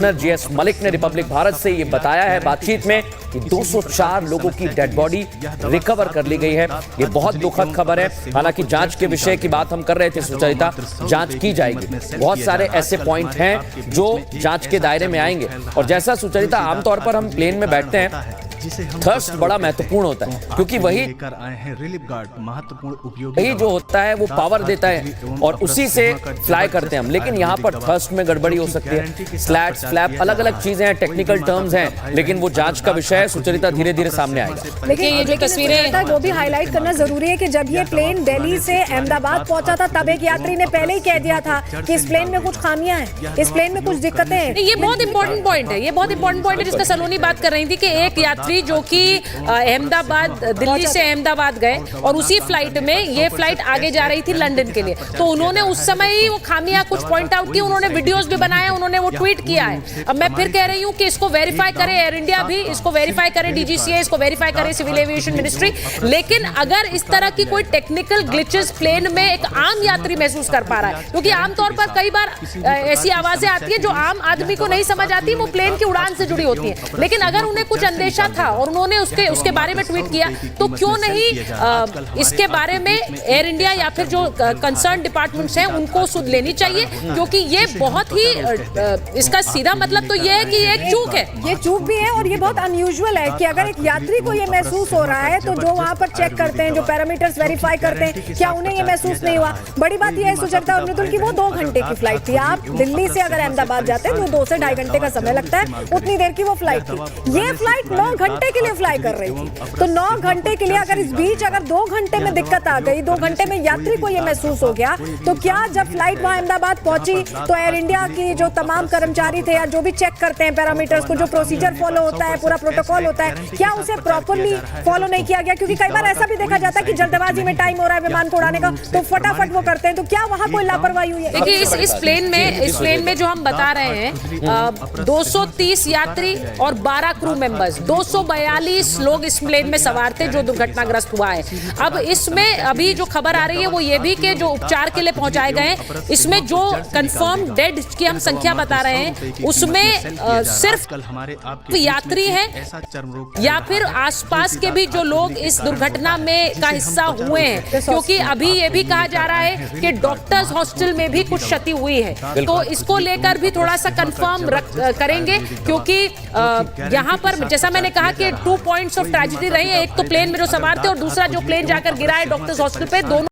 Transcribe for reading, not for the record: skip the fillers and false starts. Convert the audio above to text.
Commissioner GS Malik ने Republic Bharat से ये बताया है बातचीत में कि 204 लोगों की डेड बॉडी रिकवर कर ली गई है। ये बहुत दुखद खबर है। हालांकि जांच के विषय की बात हम कर रहे थे सुचरिता, जांच की जाएगी। बहुत सारे ऐसे पॉइंट हैं जो जांच के दायरे में आएंगे। और जैसा सुचरिता आमतौर पर हम प्लेन में बैठते हैं, थर्स्ट बड़ा महत्वपूर्ण होता है, क्योंकि वही जो होता है वो पावर देता है और उसी से फ्लाई करते हैं हम। लेकिन यहाँ पर थर्स्ट में गड़बड़ी हो सकती है। स्लैट्स, फ्लैप, अलग अलग चीजें हैं, टेक्निकल टर्म्स हैं, लेकिन वो जांच का विषय है। सुचरिता धीरे धीरे सामने आएगा। लेकिन ये जो तस्वीरें वो भी हाईलाइट करना जरूरी है कि जब ये प्लेन दिल्ली से अहमदाबाद पहुंचा था, तब एक यात्री ने पहले ही कह दिया था कि इस प्लेन में कुछ खामियां हैं, इस प्लेन में कुछ दिक्कतें हैं। ये बहुत इंपॉर्टेंट पॉइंट है, ये बहुत इंपॉर्टेंट पॉइंट है जिसका सलोनी बात कर रही थी कि एक यात्री जो कि अहमदाबाद, दिल्ली से अहमदाबाद गए और उसी फ्लाइट में ये फ्लाइट आगे जा रही थी लंदन के लिए, तो उन्होंने उस समय ही वो खामियां कुछ पॉइंट आउट की। उन्होंने वीडियोस भी बनाए, उन्होंने वो ट्वीट किया है। अब मैं फिर कह रही हूं कि इसको वेरीफाई करे एयर इंडिया भी, इसको वेरीफाई करे डीजीसीए, इसको वेरीफाई करे सिविल एविएशन मिनिस्ट्री। लेकिन अगर इस तरह की कोई टेक्निकल ग्लिचेस प्लेन में एक आम यात्री महसूस कर पा रहा है, क्योंकि आमतौर पर कई बार ऐसी आवाजें आती है जो आम आदमी को नहीं समझ आती, वो प्लेन की उड़ान से जुड़ी होती है। लेकिन अगर उन्हें कुछ अंदेशा था और उन्होंने उसके बारे में ट्वीट किया, तो क्यों नहीं इसके बारे में एयर इंडिया या फिर जो कंसर्न डिपार्टमेंट्स हैं उनको सुध लेनी चाहिए, क्योंकि ये बहुत ही इसका सीधा मतलब तो ये है कि ये एक चूक है। ये चूक भी है और ये बहुत अनयूजुअल है कि अगर एक यात्री को ये महसूस हो रहा है, तो जो वहां पर चेक करते हैं, जो पैरामीटर्स वेरीफाई करते हैं, क्या उन्हें ये महसूस नहीं हुआ? बड़ी बात यह है सुचरिता और मृदुल की वो 2 घंटे की फ्लाइट थी। आप दिल्ली से अगर अहमदाबाद जाते हैं जो 2 से ढाई घंटे का समय लगता है, उतनी देर की वो फ्लाइट थी। ये फ्लाइट 9 घंटे के लिए फ्लाई कर रही थी। तो 9 घंटे के लिए अगर इस बीच अगर 2 घंटे में दिक्कत आ गई, 2 घंटे में यात्री को यह महसूस हो गया, तो क्या जब फ्लाइट वहां अहमदाबाद पहुंची तो एयर इंडिया की जो तमाम कर्मचारी थे या जो भी चेक करते हैं पैरामीटर्स को, जो प्रोसीजर फॉलो होता है, पूरा प्रोटोकॉल होता है, क्या उसे प्रॉपर्ली फॉलो नहीं किया गया? क्योंकि कई बार ऐसा भी देखा जाता है कि जल्दबाजी में टाइम हो रहा है विमान को उड़ाने का, तो फटाफट वो करते हैं। तो क्या वहां कोई लापरवाही हुई है? देखिए इस प्लेन में जो हम बता रहे हैं 230 यात्री और 12 क्रू मेंबर्स, 242 लोग इस प्लेन में सवार थे जो दुर्घटनाग्रस्त हुआ है। अब इसमें अभी जो खबर आ रही है वो ये भी कि जो उपचार के लिए पहुंचाए गए हैं, इसमें जो कंफर्म डेड की हम संख्या बता रहे हैं, उसमें सिर्फ यात्री हैं या फिर आसपास के भी जो लोग इस दुर्घटना में का हिस्सा हुए हैं, क्योंकि अभी ये भी कहा जा रहा है कि डॉक्टर्स हॉस्टल में भी कुछ क्षति हुई है। तो इसको लेकर भी थोड़ा सा कंफर्म करेंगे, क्योंकि यहाँ पर जैसा मैंने कहा कि 2 पॉइंट्स ऑफ ट्रेजेडी रही है। एक तो प्लेन में जो सवार थे और दूसरा जो प्लेन जाकर गिरा है डॉक्टर्स हॉस्टल पे, दोनों